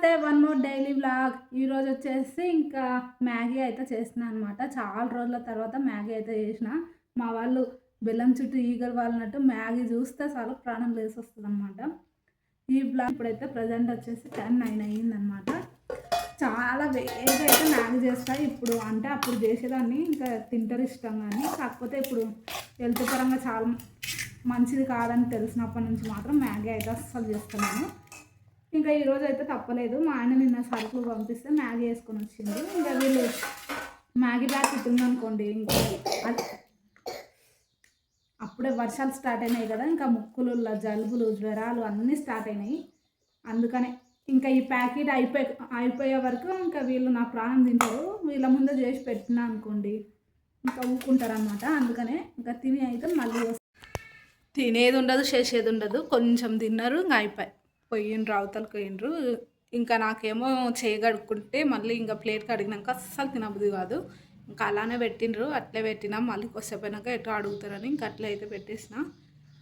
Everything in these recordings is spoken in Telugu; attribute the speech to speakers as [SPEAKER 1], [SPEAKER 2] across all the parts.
[SPEAKER 1] నమస్తే, వన్ మోర్ డైలీ వ్లాగ్. ఈరోజు వచ్చేసి ఇంకా మ్యాగీ అయితే చేసిన అనమాట. చాలా రోజుల తర్వాత మ్యాగీ అయితే చేసిన. మా వాళ్ళు బెల్లం చుట్టూ ఈగలు వాళ్ళనట్టు మ్యాగీ చూస్తే చాలా ప్రాణం లేసి వస్తుంది అనమాట. ఈ వ్లాగ్ ఇప్పుడైతే ప్రజెంట్ వచ్చేసి 10:09 అయ్యిందనమాట. చాలా వేగంగా అయితే మ్యాగీ చేస్తాయి ఇప్పుడు. అంటే అప్పుడు చేసేదాన్ని ఇంకా తింటారు ఇష్టం, కానీ కాకపోతే ఇప్పుడు హెల్త్ పరంగా చాలా మంచిది కాదని తెలిసినప్పటి నుంచి మాత్రం మ్యాగీ అయితే అస్సలు చేస్తున్నాను. ఇంకా ఈరోజు అయితే తప్పలేదు. మా ఆయన నిన్న సరుకులు పంపిస్తే మ్యాగీ వేసుకొని వచ్చింది. ఇంకా వీళ్ళు మ్యాగీ ప్యాకెట్ ఉందనుకోండి, ఇంకా అప్పుడే వర్షాలు స్టార్ట్ అయినాయి కదా, ఇంకా ముక్కులు జలుబులు జ్వరాలు అన్నీ స్టార్ట్ అయినాయి. అందుకనే ఇంకా ఈ ప్యాకెట్ అయిపోయే వరకు ఇంకా వీళ్ళు నా ప్రాణం తింటారు. వీళ్ళ ముందే చేసి పెట్టినా అనుకోండి ఇంకా ఊరుకుంటారు అనమాట. అందుకనే ఇంకా తిని అయితే మళ్ళీ తినేది ఉండదు, చేసేది ఉండదు. కొంచెం తిన్నారు, ఇంకా అయిపోయి పోయిండ్రు, అవతలకి పోయిండ్రు. ఇంకా నాకేమో చేయగడుక్కుంటే మళ్ళీ ఇంకా ప్లేట్ కడిగినాక అస్సలు తినబుద్ది కాదు. ఇంకా అలానే పెట్టిండ్రు, అట్లే పెట్టినా. మళ్ళీ కొద్దిసేపైనాక ఎటో అడుగుతారని ఇంకా అట్లే అయితే పెట్టేసిన.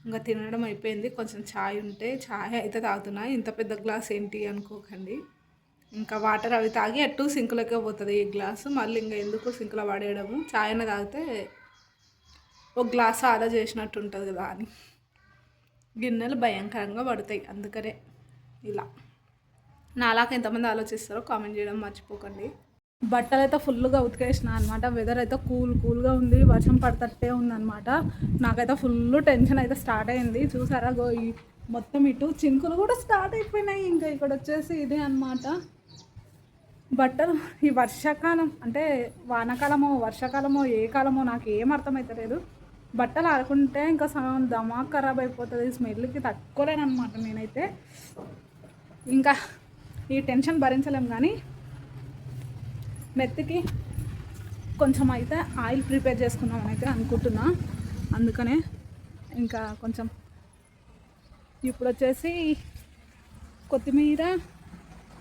[SPEAKER 1] ఇంకా తినడం అయిపోయింది. కొంచెం ఛాయ్ ఉంటే ఛాయ్ అయితే తాగుతున్నా. ఇంత పెద్ద గ్లాస్ ఏంటి అనుకోకండి. ఇంకా వాటర్ అవి తాగి అట్టు సింకులకే పోతుంది ఈ గ్లాసు. మళ్ళీ ఇంకా ఎందుకు సింకులో పడేయడము, ఛాయ్ అయినా తాగితే ఒక గ్లాసు ఆదా చేసినట్టు ఉంటుంది కదా అని. గిన్నెలు భయంకరంగా పడతాయి. అందుకనే ఇలా నాలాగా ఎంతమంది ఆలోచిస్తారో కామెంట్ చేయడం మర్చిపోకండి. బట్టలు అయితే ఫుల్గా ఉతికేసిన అనమాట. వెదర్ అయితే కూల్గా ఉంది, వర్షం పడతట్టే ఉందన్నమాట. నాకైతే ఫుల్ టెన్షన్ అయితే స్టార్ట్ అయింది. చూసారా ఈ మొత్తం ఇటు చినుకులు కూడా స్టార్ట్ అయిపోయినాయి. ఇంకా ఇక్కడ వచ్చేసి ఇదే అనమాట బట్టలు. ఈ వర్షాకాలం అంటే వానాకాలమో వర్షాకాలమో ఏ కాలమో నాకు ఏం అర్థమవుతలేదు. బట్టలు ఆడుకుంటే ఇంకా సగం దమాక్ ఖరాబ్ అయిపోతుంది. స్మెల్కి తట్టుకోలేనమాట నేనైతే. ఇంకా ఈ టెన్షన్ భరించలేం, కానీ నెత్తికి కొంచెం అయితే ఆయిల్ ప్రిపేర్ చేసుకుందామని అయితే అనుకుంటున్నా. అందుకనే ఇంకా కొంచెం ఇప్పుడు వచ్చేసి కొత్తిమీర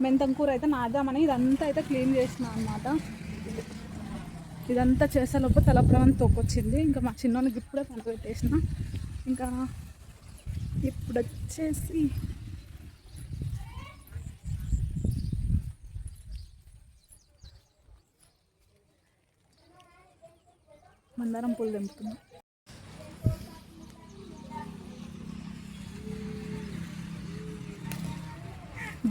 [SPEAKER 1] మెంతం కూర అయితే నాదామని ఇదంతా అయితే క్లీన్ చేసిన అనమాట. ఇదంతా చేసేలోపు తలప్రవన్ తోకొచ్చింది. ఇంకా మా చిన్నోనికి ఇప్పుడే పంట పెట్టేసిన. ఇంకా ఇప్పుడు వచ్చేసి మందారం పూలు తెంపుతున్నా.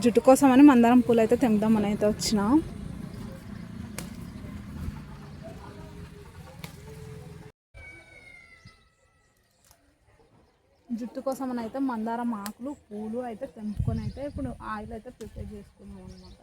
[SPEAKER 1] జుట్టు కోసమని మందారం పూలు అయితే తెంపుదామని అయితే వచ్చిన. జుట్టు కోసం అని అయితే మందారం ఆకులు పూలు అయితే తెంపుకొని అయితే ఇప్పుడు ఆయిల్ అయితే ప్రిపేర్ చేసుకున్నాం అనమాట.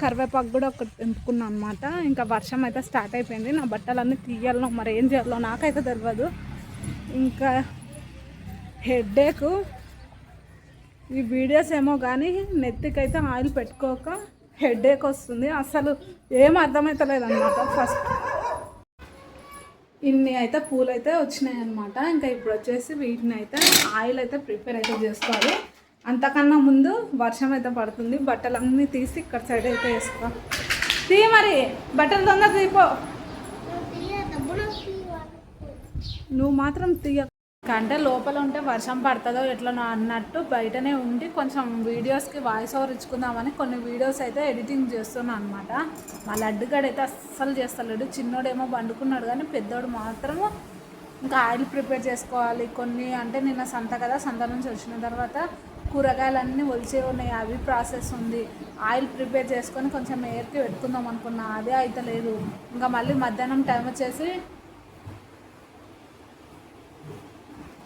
[SPEAKER 1] కరివేపాకు కూడా ఒకటి తెంపుకున్నాం అనమాట. ఇంకా వర్షం అయితే స్టార్ట్ అయిపోయింది. నా బట్టలన్నీ తీయాలో మరి ఏం చేయాలో నాకైతే తెలియదు. ఇంకా హెడ్ఏక్ ఈ వీడియోస్ ఏమో కానీ నెత్తికైతే ఆయిల్ పెట్టుకోక హెడ్ఏక్ వస్తుంది. అసలు ఏం అర్థమవుతలేదు అనమాట. ఫస్ట్ ఇన్ని అయితే పూలు అయితే వచ్చినాయి అనమాట. ఇంకా ఇప్పుడు వచ్చేసి వీటిని అయితే ఆయిల్ అయితే ప్రిపేర్ అయితే చేసుకోవాలి. అంతకన్నా ముందు వర్షం అయితే పడుతుంది. బట్టలన్నీ తీసి ఇక్కడ సైడ్ అయితే వేసుకో. మరి బట్టలు తొందర తీపో. నువ్వు మాత్రం తీయ. అంటే లోపల ఉంటే వర్షం పడుతుందో ఎట్లనో అన్నట్టు బయటనే ఉండి కొంచెం వీడియోస్కి వాయిస్ ఓవర్ ఇచ్చుకుందామని కొన్ని వీడియోస్ అయితే ఎడిటింగ్ చేస్తున్నాను అనమాట. మా లడ్డుగాడు అయితే అస్సలు చేస్తలేడు. చిన్నోడేమో పండుకున్నాడు, కానీ పెద్దోడు మాత్రము ఇంకా ఆయిల్ ప్రిపేర్ చేసుకోవాలి. కొన్ని అంటే నిన్న సంత కదా, సంత నుంచి వచ్చిన తర్వాత కూరగాయలన్నీ ఒలిచే ఉన్నాయి, అవి ప్రాసెస్ ఉంది. ఆయిల్ ప్రిపేర్ చేసుకొని కొంచెం ఎయిర్కి పెట్టుకుందాం అనుకున్నా, అదే అయితే లేదు. ఇంకా మళ్ళీ మధ్యాహ్నం టైం వచ్చేసి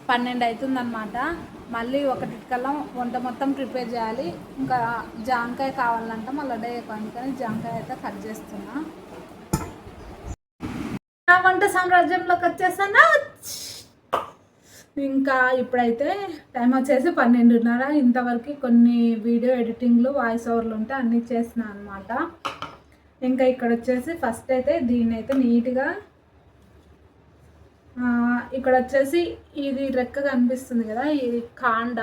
[SPEAKER 1] 12 అవుతుందన్నమాట. మళ్ళీ 1 వంట మొత్తం ప్రిపేర్ చేయాలి. ఇంకా జాంకాయ కావాలంట మళ్ళీ డే అందుకని జాంకాయ అయితే కట్ చేస్తున్నా. నా వంట సామ్రాజ్యంలోకి వచ్చేసాను. ఇంకా ఇప్పుడైతే టైం వచ్చేసి 12:30. ఇంతవరకు కొన్ని వీడియో ఎడిటింగ్లు వాయిస్ ఓవర్లు ఉంటే అన్నీ చేసిన అనమాట. ఇంకా ఇక్కడ వచ్చేసి ఫస్ట్ అయితే దీన్ని అయితే నీట్గా ఇక్కడ వచ్చేసి ఇది రెక్క కనిపిస్తుంది కదా, ఇది కాండ,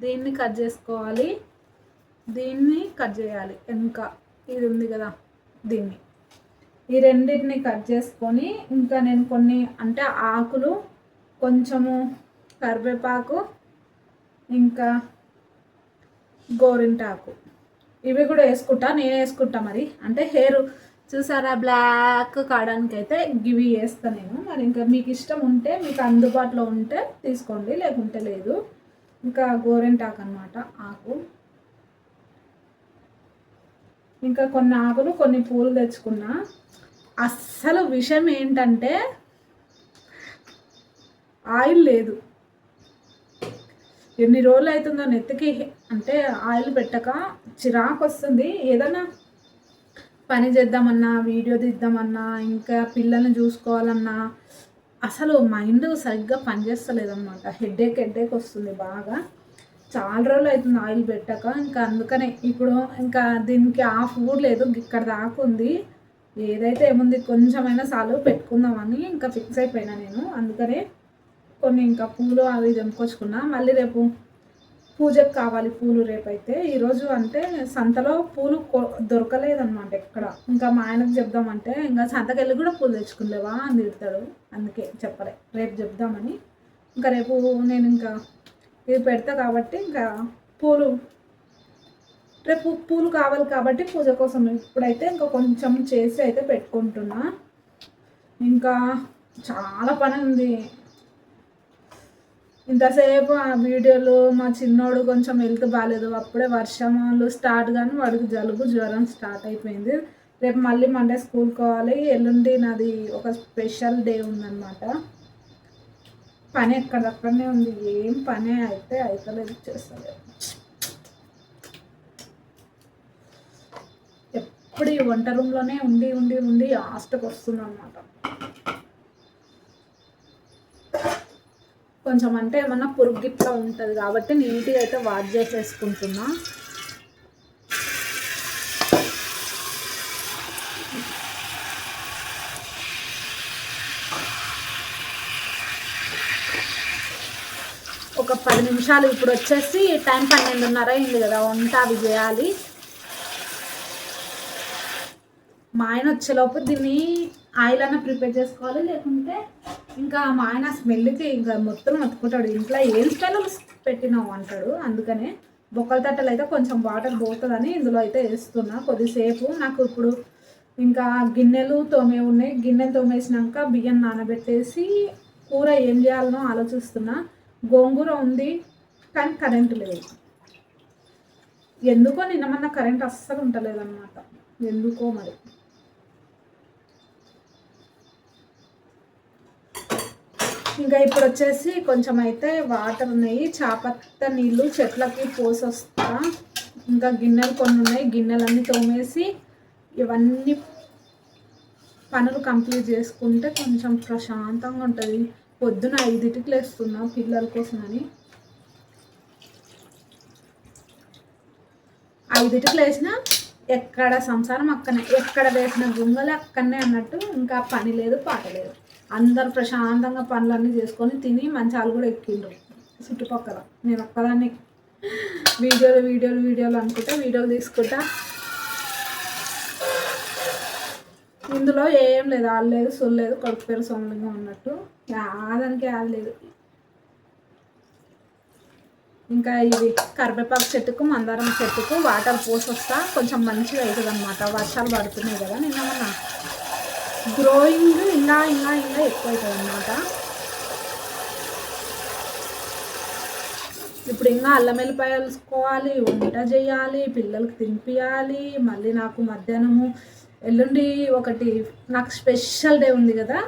[SPEAKER 1] దీన్ని కట్ చేసుకోవాలి. దీన్ని కట్ చేయాలి. ఇంకా ఇది ఉంది కదా, దీన్ని ఈ రెండింటిని కట్ చేసుకొని, ఇంకా నేను కొన్ని అంటే ఆకులు, కొంచెము కరివేపాకు, ఇంకా గోరింటాకు ఇవి కూడా వేసుకుంటా. నేను వేసుకుంటా మరి, అంటే హెయిర్ చూసారా బ్లాక్ కావడానికి అయితే గివి వేస్తా నేను. మరి ఇంకా మీకు ఇష్టం ఉంటే, మీకు అందుబాటులో ఉంటే తీసుకోండి, లేకుంటే లేదు. ఇంకా గోరింటాకు అన్నమాట ఆకు, ఇంకా కొన్ని ఆకులు కొన్ని పూలు తెచ్చుకున్నా. అస్సలు విషయం ఏంటంటే ఆయిల్ లేదు. ఎన్ని రోజులు అవుతుందో నెత్తికి అంటే ఆయిల్ పెట్టక చిరాకు వస్తుంది. ఏదైనా పని చేద్దామన్నా, వీడియో తీద్దామన్నా, ఇంకా పిల్లల్ని చూసుకోవాలన్నా అసలు మైండ్ సరిగ్గా పనిచేస్తలేదన్నమాట. హెడేక్ వస్తుంది బాగా. చాలా రోజులు అవుతుంది ఆయిల్ పెట్టక. ఇంకా అందుకనే ఇప్పుడు ఇంకా దీనికి ఆఫ్ కూడా లేదు, ఇక్కడ దాకా ఉంది. ఏదైతే ఏముంది కొంచెమైనా చాలు పెట్టుకుందామని ఇంకా ఫిక్స్ అయిపోయినా నేను. అందుకనే కొన్ని ఇంకా పూలు అవి తెంపుకొచ్చుకున్నా. మళ్ళీ రేపు పూజకు కావాలి పూలు. రేపైతే ఈరోజు అంటే సంతలో పూలు దొరకలేదన్నమాట ఎక్కడ. ఇంకా మా ఆయనకు చెప్దామంటే ఇంకా సంతకెళ్ళి కూడా పూలు తెచ్చుకుందేవా అని తిడతాడు. అందుకే చెప్పలే, రేపు చెప్దామని. ఇంకా రేపు నేను ఇంకా ఇది పెడతా కాబట్టి ఇంకా రేపు పూలు కావాలి కాబట్టి పూజ కోసం ఇప్పుడైతే ఇంకా కొంచెం చేసి అయితే పెట్టుకుంటున్నా. ఇంకా చాలా పని ఉంది. ఇంతసేపు ఆ వీడియోలు, మా చిన్నోడు కొంచెం హెల్త్ బాగాలేదు, అప్పుడే వర్షాలు స్టార్ట్ కానీ వాడికి జలుబు జ్వరం స్టార్ట్ అయిపోయింది. రేపు మళ్ళీ మండే స్కూల్కి పోవాలి. ఎల్లుండి నాది ఒక స్పెషల్ డే ఉందన్నమాట. పని ఎక్కడక్కడనే ఉంది, ఏం పని అయితే అవుతలేదు, చేస్తలేదు. ఎప్పుడు ఈ వంట రూమ్లోనే ఉండి ఉండి ఉండి లాస్ట్కి వస్తుంది అన్నమాట. కొంచెం అంటే ఏమన్నా పురుగు గిట్లా ఉంటుంది కాబట్టి నీట్గా అయితే వాష్ చేసేసుకుంటున్నా. ఒక 10 నిమిషాలు. ఇప్పుడు వచ్చేసి టైం 12:30 అయింది కదా, వంట అవి చేయాలి. మా ఆయన వచ్చేలోపు దీన్ని ఆయిల్ అన్న ప్రిపేర్ చేసుకోవాలి, లేకుంటే ఇంకా మా ఆయన స్మెల్కి ఇంకా మొత్తం మత్తుకుంటాడు. ఇంట్లో ఏం స్మెల్ పెట్టినావు అంటాడు. అందుకనే బొక్కల తట్టలు అయితే కొంచెం వాటర్ పోతుందని ఇందులో అయితే వేస్తున్నా కొద్దిసేపు. నాకు ఇప్పుడు ఇంకా గిన్నెలు తోమే ఉన్నాయి. గిన్నెలు తోమేసినాక బియ్యం నానబెట్టేసి కూర ఏం చేయాలనో ఆలోచిస్తున్నా. గోంగూర ఉంది కానీ కరెంటు లేదు. ఎందుకో నిన్న కరెంట్ అస్సలు ఉండలేదు అన్నమాట, ఎందుకో మరి. ఇంకా ఇప్పుడు వచ్చేసి కొంచెం అయితే వాటర్ ఉన్నాయి, చాపత్త నీళ్ళు చెట్లకి పోసొస్తా. ఇంకా గిన్నెలు కొన్ని ఉన్నాయి, గిన్నెలన్నీ తోమేసి ఇవన్నీ పనులు కంప్లీట్ చేసుకుంటే కొంచెం ప్రశాంతంగా ఉంటుంది. పొద్దున 5కి లేస్తున్నా పిల్లల కోసమని. 5కి లేచిన ఎక్కడ సంసారం అక్కనే, ఎక్కడ వేసిన గుంగలు అక్కడనే అన్నట్టు. ఇంకా పని లేదు పాట లేదు. అందరు ప్రశాంతంగా పనులన్నీ చేసుకొని తిని మంచాలు కూడా ఎక్కిండ్రు చుట్టుపక్కల. నేను ఒక్కదాన్ని వీడియోలు అనుకుంటా వీడియోలు తీసుకుంటా. ఇందులో ఏం లేదు, ఆడలేదు సొల్లేదు, కొడుకు పేరు సొమ్మంగా ఉన్నట్టు ఆదానికి ఆడలేదు. ఇంకా ఇది కరివేపాకు చెట్టుకు మందారం చెట్టుకు వాటర్ పోసొస్తా, కొంచెం మంచిగా అవుతుంది అన్నమాట. వర్షాలు పడుతున్నాయి కదా నిన్న గ్రోయింగ్ ఇంకా ఎక్కువ అవుతుంది అన్నమాట. ఇప్పుడు ఇంకా అల్లం వెల్లిపాయలు వేసుకోవాలి, వంట చేయాలి, పిల్లలకి తినిపించాలి. మళ్ళీ నాకు మధ్యాహ్నము ఎల్లుండి ఒకటి నాకు స్పెషల్ డే ఉంది కదా,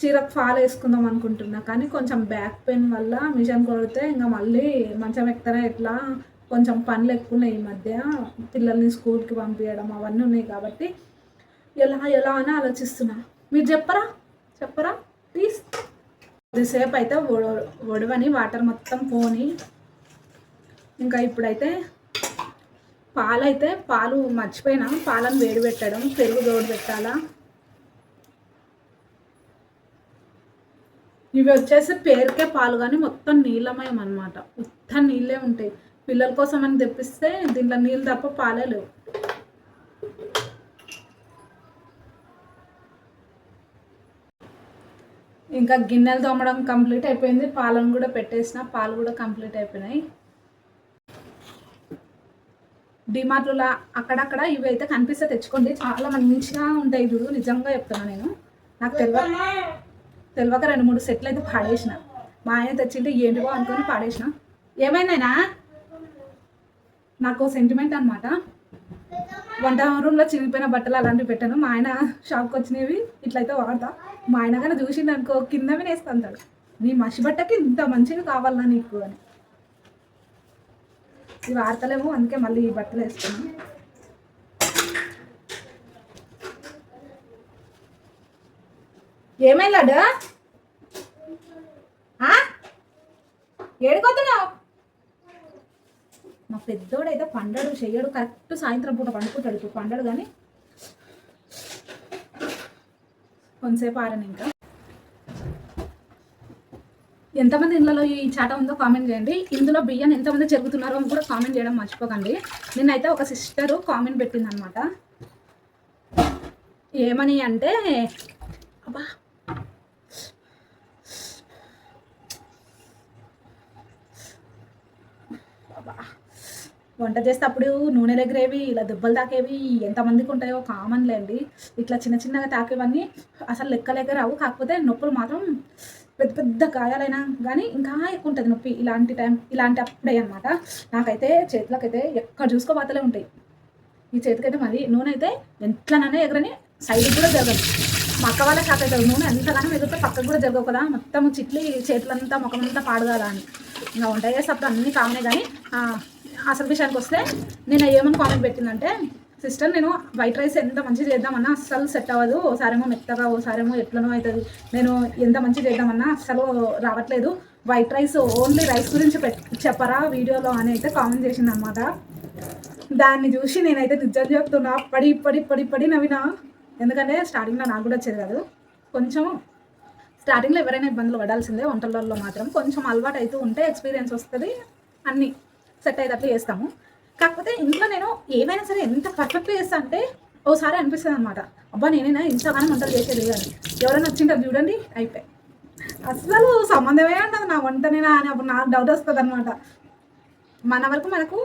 [SPEAKER 1] చీరకు ఫాల్ వేసుకుందాం అనుకుంటున్నా. కానీ కొంచెం బ్యాక్ పెయిన్ వల్ల మిషన్ కొడితే ఇంకా మళ్ళీ మంచం ఎక్కనే ఎట్లా కొంచెం పనులు ఎక్కువ ఉన్నాయి ఈ మధ్య. పిల్లల్ని స్కూల్కి పంపించడం అవన్నీ ఉన్నాయి కాబట్టి ఎలా అని ఆలోచిస్తున్నా. మీరు చెప్పరా ప్లీజ్. కొద్దిసేపు అయితే వడవని వాటర్ మొత్తం పోని. ఇంకా ఇప్పుడైతే పాలు మర్చిపోయినా, పాలను వేడి పెట్టడం, పెరుగు తోడు పెట్టాలా. ఇవి వచ్చేసి పేరుకే పాలు కానీ మొత్తం నీళ్ళమయం అనమాట. మొత్తం నీళ్ళే ఉంటాయి. పిల్లల కోసం అని తెప్పిస్తే దీంట్లో నీళ్ళు తప్ప పాలే లేవు. ఇంకా గిన్నెలు తోమడం కంప్లీట్ అయిపోయింది. పాలను కూడా పెట్టేసిన, పాలు కూడా కంప్లీట్ అయిపోయినాయి. డిమార్ట్లో అక్కడక్కడ ఇవి అయితే కనిపిస్తే తెచ్చుకోండి, చాలా మంచిగా ఉంటాయి చూడు. నిజంగా చెప్తున్నా, నేను నాకు తెలియక 2-3 సెట్లు అయితే పాడేసిన. మా ఆయన తెచ్చింటే ఏంటివో అనుకొని పాడేసిన. ఏమైందైనా నాకు సెంటిమెంట్ అనమాట. వంట రూమ్లో చిరిగిపోయిన బట్టలు అలాంటివి పెట్టాను. మా ఆయన షాప్కి వచ్చినవి ఇట్లయితే వాడతా. మా ఆయన కానీ చూసిండు అనుకో కింద వినేస్తా అంటాడు, నీ మసి బట్టకి ఇంత మంచిగా కావాలన్నా నీకు అని. ఇవి వాడతలేము, అందుకే మళ్ళీ ఈ బట్టలు వేసుకున్నాను. ఏమైందాడు ఏడుకోతున్నావు? మా పెద్దోడైతే పండడు చెయ్యడు, కరెక్ట్ సాయంత్రం పూట పండుకుంటాడు. ఇప్పుడు పండడు కానీ కొంతసేపు ఆరని. ఇంకా ఎంతమంది ఇళ్ళలో ఈ చాట ఉందో కామెంట్ చేయండి. ఇందులో బియ్యాన్ని ఎంతమంది చెరుగుతున్నారో కూడా కామెంట్ చేయడం మర్చిపోకండి. నిన్నైతే ఒక సిస్టరు కామెంట్ పెట్టింది అనమాట. ఏమని అంటే, అబ్బా వంట చేసేటప్పుడు నూనె దగ్గరేవి ఇలా దెబ్బలు తాకేవి ఎంతమందికి ఉంటాయో కామన్లే అండి. ఇట్లా చిన్న చిన్నగా తాకేవన్నీ అసలు లెక్కలేక రావు. కాకపోతే నొప్పులు మాత్రం పెద్ద పెద్ద గాయాలైనా కానీ ఇంకా ఎక్కువ ఉంటుంది నొప్పి ఇలాంటి అప్పుడే అనమాట. నాకైతే చేతులకైతే ఎక్కడ చూసుకోబోతలే ఉంటాయి. ఈ చేతికైతే మరి నూనె అయితే ఎంతనైనా ఎగరని సైడ్ కూడా జరగదు. మా అక్క వాళ్ళ షాక్ అవుతుంది, నూనె ఎంతగానో ఎగిరితే పక్కకు కూడా జరగవు కదా, మొత్తం చిట్లి చేతులంతా ముఖమంతా పాడుగాల అని. ఇంకా వంట చేసేటప్పుడు అన్నీ కామనే. కానీ అసలు విషయానికి వస్తే నేను ఏమని కామెంట్ పెట్టిందంటే, సిస్టర్ నేను వైట్ రైస్ ఎంత మంచిగా చేద్దామన్నా అస్సలు సెట్ అవ్వదు, ఓసారేమో మెత్తగా ఓసారేమో ఎట్లనో అవుతుంది, నేను ఎంత మంచిగా చేద్దామన్నా అస్సలు రావట్లేదు, వైట్ రైస్ ఓన్లీ రైస్ గురించి చెప్పరా వీడియోలో అని అయితే కామెంట్ చేసింది అనమాట. దాన్ని చూసి నేనైతే నిజం చెప్తున్నా, పడి నవ్వినా. ఎందుకంటే స్టార్టింగ్లో నాకు కూడా వచ్చేది కాదు. కొంచెం స్టార్టింగ్లో ఎవరైనా ఇబ్బందులు పడాల్సిందే, వంటలలో మాత్రం కొంచెం అలవాటు అవుతూ ఉంటే ఎక్స్పీరియన్స్ వస్తుంది, అన్నీ సెట్ అయ్యేటట్లు చేస్తాము. కాకపోతే ఇంట్లో నేను ఏమైనా సరే ఎంత పర్ఫెక్ట్గా చేస్తా అంటే ఓసారి అనిపిస్తుంది అనమాట, అబ్బా నేనైనా ఇంతగానో వంటలు చేసేది కానీ ఎవరైనా వచ్చింటారు చూడండి అయిపోయి అసలు సంబంధమే ఉండదు నా వంటనేనా అని అప్పుడు నాకు డౌట్ వస్తుంది అనమాట. మన వరకు మనకు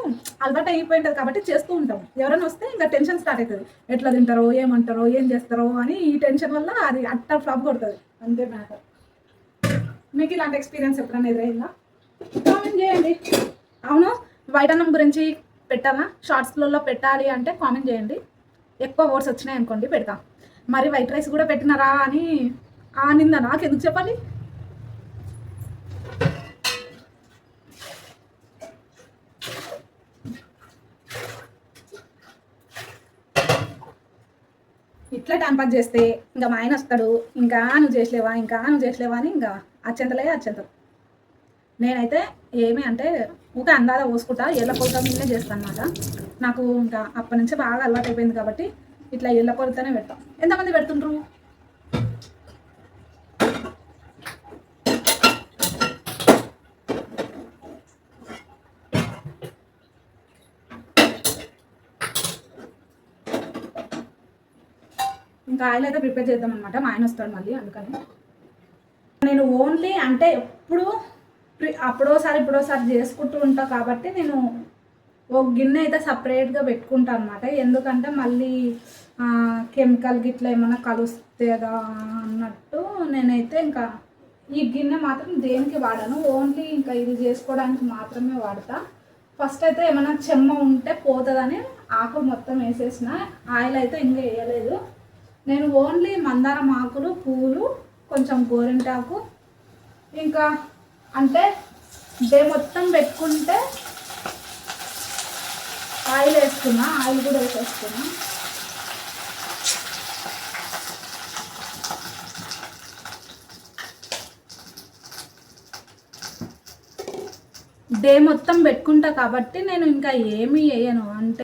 [SPEAKER 1] అలవాటు అయిపోయి ఉంటుంది కాబట్టి చేస్తూ ఉంటాం. ఎవరైనా వస్తే ఇంకా టెన్షన్ స్టార్ట్ అవుతుంది, ఎట్లా తింటారో ఏమంటారో ఏం చేస్తారో అని. ఈ టెన్షన్ వల్ల అది అట్ట ఫ్లాప్ కొడుతుంది, అంతే మ్యాటర్. మీకు ఇలాంటి ఎక్స్పీరియన్స్ ఎప్పుడైనా ఎదురైందా? కామెంట్ చేయండి. అవును, వైట్ అన్నం గురించి పెట్టాలా, షార్ట్స్లలో పెట్టాలి అంటే కామెంట్ చేయండి. ఎక్కువ వర్డ్స్ వచ్చినాయి అనుకోండి పెడతా. మరి వైట్ రైస్ కూడా పెట్టినారా అని నిందా నాకు ఎందుకు చెప్పాలి? ఇట్లా టైం పాస్ చేస్తే ఇంకా మా ఆయన వస్తాడు, ఇంకా నువ్వు చేసలేవా అని ఇంకా అత్యంతలు. నేనైతే ఏమి అంటే ఊక అందాల పోసుకుంటా, ఎల్ల పొలతో మీదే చేస్తాను అనమాట. నాకు ఇంకా అప్పటి నుంచి బాగా అలవాటు అయిపోయింది కాబట్టి ఇట్లా ఎల్ల పొలతోనే పెడతాం. ఎంతమంది పెడుతుండ్రు? ఇంకా ఆయిల్ అయితే ప్రిపేర్ చేద్దాం అనమాట. మా ఆయన వస్తాడు మళ్ళీ, అందుకని నేను ఓన్లీ అంటే అప్పుడోసారి ఇప్పుడోసారి చేసుకుంటూ ఉంటా కాబట్టి నేను ఒక గిన్నె అయితే సపరేట్గా పెట్టుకుంటాను అనమాట. ఎందుకంటే మళ్ళీ కెమికల్ గిట్లా ఏమైనా కలుస్తుందా అన్నట్టు నేనైతే ఇంకా ఈ గిన్నె మాత్రం దేనికి వాడను, ఓన్లీ ఇంకా ఇది చేసుకోవడానికి మాత్రమే వాడతా. ఫస్ట్ అయితే ఏమైనా చెమ్మ ఉంటే పోతుందని ఆకు మొత్తం వేసేసిన, ఆయిల్ అయితే ఇంకా వేయలేదు. నేను ఓన్లీ మందారం ఆకులు, పూలు, కొంచెం గోరింటాకు, ఇంకా అంటే డే మొత్తం పెట్టుకుంటే ఆయిల్ వేసుకున్నా, ఆయిల్ కూడా వేసేసుకున్నా. డే మొత్తం పెట్టుకుంటా కాబట్టి నేను ఇంకా ఏమీ వేయను. అంటే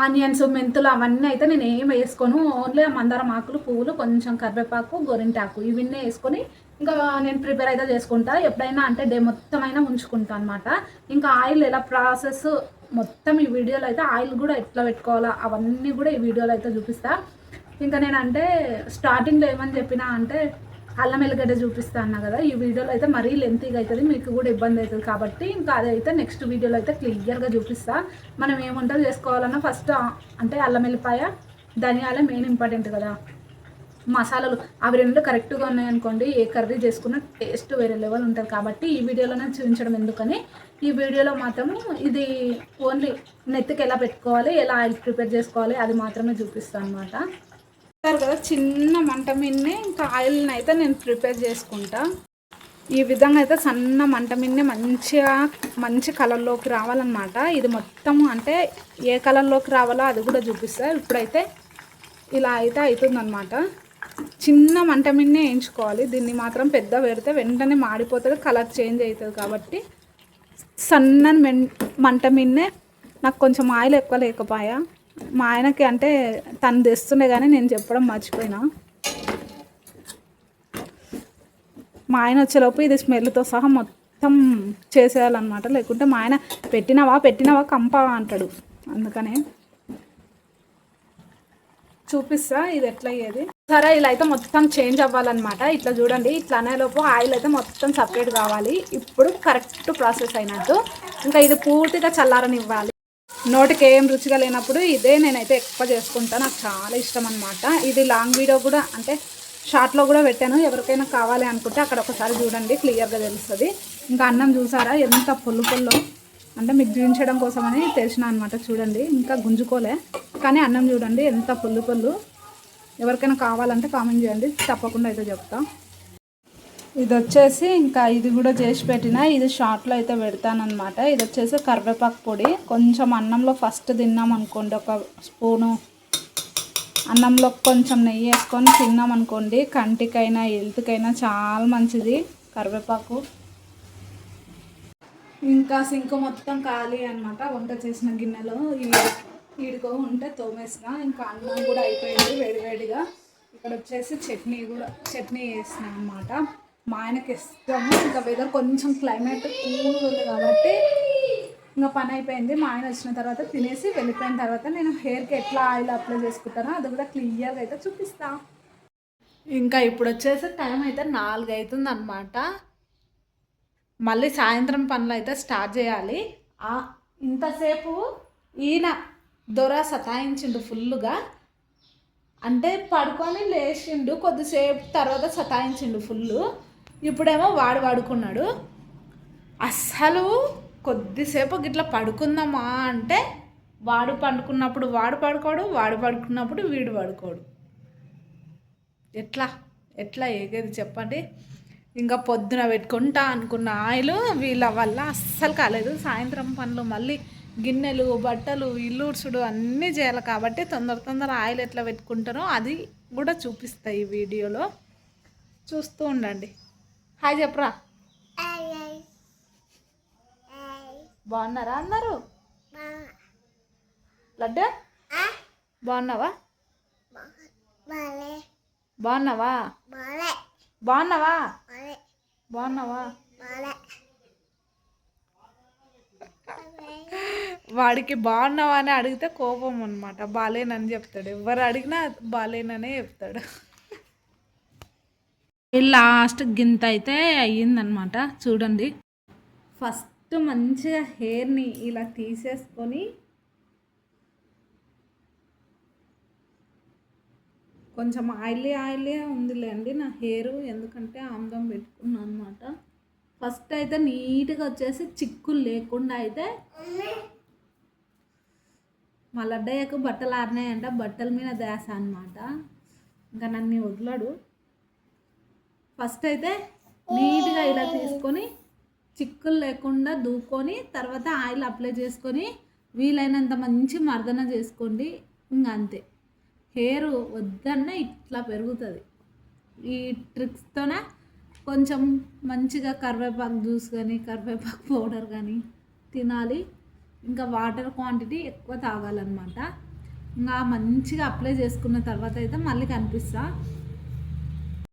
[SPEAKER 1] ఆనియన్స్, మెంతులు అవన్నీ అయితే నేను ఏం వేసుకోను. ఓన్లీ మందారం ఆకులు, పువ్వులు, కొంచెం కరివేపాకు, గోరింటాకు ఇవన్నీ వేసుకొని ఇంకా నేను ప్రిపేర్ అయితే చేసుకుంటా ఎప్పుడైనా అంటే డే మొత్తం అయినా ఉంచుకుంటా అనమాట. ఇంకా ఆయిల్ ఎలా ప్రాసెస్ మొత్తం ఈ వీడియోలో అయితే ఆయిల్ కూడా ఎట్లా పెట్టుకోవాలా అవన్నీ కూడా ఈ వీడియోలో అయితే చూపిస్తా. ఇంకా నేనంటే స్టార్టింగ్లో ఏమని చెప్పినా అంటే అల్లం ఎల్లిగడ్డ చూపిస్తా అన్నా కదా, ఈ వీడియోలో అయితే మరీ లెంతీగా అవుతుంది, మీకు కూడా ఇబ్బంది అవుతుంది కాబట్టి ఇంకా అదైతే నెక్స్ట్ వీడియోలో అయితే క్లియర్గా చూపిస్తా. మనం ఏముంటుంది చేసుకోవాలన్నా ఫస్ట్ అంటే అల్లం ఎల్లిపాయ ధనియాలే మెయిన్ ఇంపార్టెంట్ కదా, మసాలాలు అవి రెండు కరెక్ట్గా ఉన్నాయనుకోండి ఏ కర్రీ చేసుకున్న టేస్ట్ వేరే లెవెల్ ఉంటుంది. కాబట్టి ఈ వీడియోలోనే చూపించడం ఎందుకని ఈ వీడియోలో మాత్రము ఇది ఓన్లీ నెత్తికి ఎలా పెట్టుకోవాలి, ఎలా ఆయిల్ ప్రిపేర్ చేసుకోవాలి అది మాత్రమే చూపిస్తాను అనమాట. కదా చిన్న మంట మీదనే ఇంకా ఆయిల్ని అయితే నేను ప్రిపేర్ చేసుకుంటా. ఈ విధంగా అయితే సన్న మంట మీదనే మంచి కలర్లోకి రావాలన్నమాట. ఇది మొత్తం అంటే ఏ కలర్లోకి రావాలో అది కూడా చూపిస్తా. ఇప్పుడైతే ఇలా అయితే అవుతుందన్నమాట. చిన్న మంట మీదనే వేయించుకోవాలి. దీన్ని మాత్రం పెద్ద పెడితే వెంటనే మాడిపోతుంది, కలర్ చేంజ్ అవుతుంది. కాబట్టి సన్నని మంట మీదనే నాకు కొంచెం ఆయిల్ ఎక్కువ లేకపోయా మా ఆయనకి అంటే తను తెస్తుండే కానీ నేను చెప్పడం మర్చిపోయినా. మా ఆయన వచ్చేలోపు ఇది స్మెల్తో సహా మొత్తం చేసేయాలన్నమాట. లేకుంటే మా ఆయన పెట్టినవా కంప అంటాడు. అందుకనే చూపిస్తా ఇది ఎట్లా అయ్యేది. సరే ఇలా అయితే మొత్తం చేంజ్ అవ్వాలన్నమాట. ఇట్లా చూడండి, ఇట్లా అనేలోపు ఆయిల్ అయితే మొత్తం సపరేట్ కావాలి. ఇప్పుడు కరెక్ట్ ప్రాసెస్ అయినట్టు. ఇంకా ఇది పూర్తిగా చల్లారనివ్వాలి. నోటికి ఏం రుచిగా లేనప్పుడు ఇదే నేనైతే ఎక్కువ చేసుకుంటాను, నాకు చాలా ఇష్టం అనమాట. ఇది లాంగ్ వీడియో కూడా అంటే షార్ట్లో కూడా పెట్టాను, ఎవరికైనా కావాలి అనుకుంటే అక్కడ ఒకసారి చూడండి, క్లియర్గా తెలుస్తుంది. ఇంకా అన్నం చూసారా ఎంత పొల్లు అంటే మీకు చూపించడం కోసమని తెలిసిన అనమాట. చూడండి ఇంకా గుంజుకోలే, కానీ అన్నం చూడండి ఎంత పొల్లు. ఎవరికైనా కావాలంటే కామెంట్ చేయండి, తప్పకుండా అయితే చెప్తా. ఇది వచ్చేసి ఇంకా ఇది కూడా చేసి పెట్టిన, ఇది షార్ట్లో అయితే పెడతానమాట. ఇది వచ్చేసి కరివేపాకు పొడి. కొంచెం అన్నంలో ఫస్ట్ తిన్నామనుకోండి, ఒక స్పూను అన్నంలో కొంచెం నెయ్యి వేసుకొని తిన్నామనుకోండి, కంటికైనా హెల్త్కైనా చాలా మంచిది కరివేపాకు. ఇంకా సింక్ మొత్తం ఖాళీ అనమాట. వంట చేసిన గిన్నెలో ఈడుకో ఉంటే తోమేసిన. ఇంకా అన్నం కూడా అయిపోయింది వేడివేడిగా. ఇక్కడ వచ్చేసి చట్నీ వేసిన అనమాట. మా ఆయనకి ఇష్టము. ఇంకా వెదర్ కొంచెం క్లైమేట్ కూల్గా ఉంది కాబట్టి ఇంకా పని అయిపోయింది. మా ఆయన వచ్చిన తర్వాత తినేసి వెళ్ళిపోయిన తర్వాత నేను హెయిర్కి ఎట్లా ఆయిల్ అప్లై చేసుకుంటానో అది కూడా క్లియర్గా అయితే చూపిస్తా. ఇంకా ఇప్పుడు వచ్చేసి టైం అయితే 4 అవుతుంది అనమాట. మళ్ళీ సాయంత్రం పనులు అయితే స్టార్ట్ చేయాలి. ఇంతసేపు ఈయన దొర సతాయించిండు ఫుల్గా, అంటే పడుకొని లేచిండు, కొద్దిసేపు తర్వాత సతాయించిండు ఫుల్. ఇప్పుడేమో వాడు పడుకున్నాడు. అస్సలు కొద్దిసేపు గిట్లా పడుకుందామా అంటే వాడు పండుకున్నప్పుడు వాడు పడుకోడు, వాడు పడుకున్నప్పుడు వీడు పడుకోడు. ఎట్లా ఏగేది చెప్పండి. ఇంకా పొద్దున పెట్టుకుంటా అనుకున్న ఆయిల్ వీళ్ళ వల్ల అస్సలు కాలేదు. సాయంత్రం పనులు మళ్ళీ గిన్నెలు, బట్టలు, ఇల్లు ఉడ్చుడు అన్నీ చేయాలి కాబట్టి తొందర ఆయిల్ ఎట్లా పెట్టుకుంటారో అది కూడా చూపిస్తాయి ఈ వీడియోలో, చూస్తూ ఉండండి. హాయ్ చెప్పరా. బాగున్నారా అందరూ? లడ్డు బాగున్నావా? వాడికి బాగున్నావా అని అడిగితే కోపం అనమాట. బాలేనని చెప్తాడు, ఎవరు అడిగినా బాలేననే చెప్తాడు. లాస్ట్ గింత అయితే అయ్యిందనమాట. చూడండి, ఫస్ట్ మంచిగా హెయిర్ని ఇలా తీసేసుకొని కొంచెం ఆయిలీ ఉందిలేండి నా హెయిర్, ఎందుకంటే ఆమ్దం పెట్టుకున్నాను అనమాట. ఫస్ట్ అయితే నీట్గా వచ్చేసి చిక్కులు లేకుండా అయితే మా లడ్డయ్యకు బట్టలు ఆరినాయంట, బట్టల మీద దాస అనమాట. ఇంకా నన్ను వదలడు. ఫస్ట్ అయితే నీట్గా ఇలా తీసుకొని చిక్కులు లేకుండా దూకొని తర్వాత ఆయిల్ అప్లై చేసుకొని వీలైనంత మంచి మర్దన చేసుకోండి. ఇంకా అంతే, హెయిర్ వద్దన్నా ఇట్లా పెరుగుతుంది. ఈ ట్రిక్స్తోనే కొంచెం మంచిగా కరివేపాకు జ్యూస్ కానీ కరివేపాకు పౌడర్ కానీ తినాలి. ఇంకా వాటర్ క్వాంటిటీ ఎక్కువ తాగాలన్నమాట. ఇంకా మంచిగా అప్లై చేసుకున్న తర్వాత అయితే మళ్ళీ కనిపిస్తా.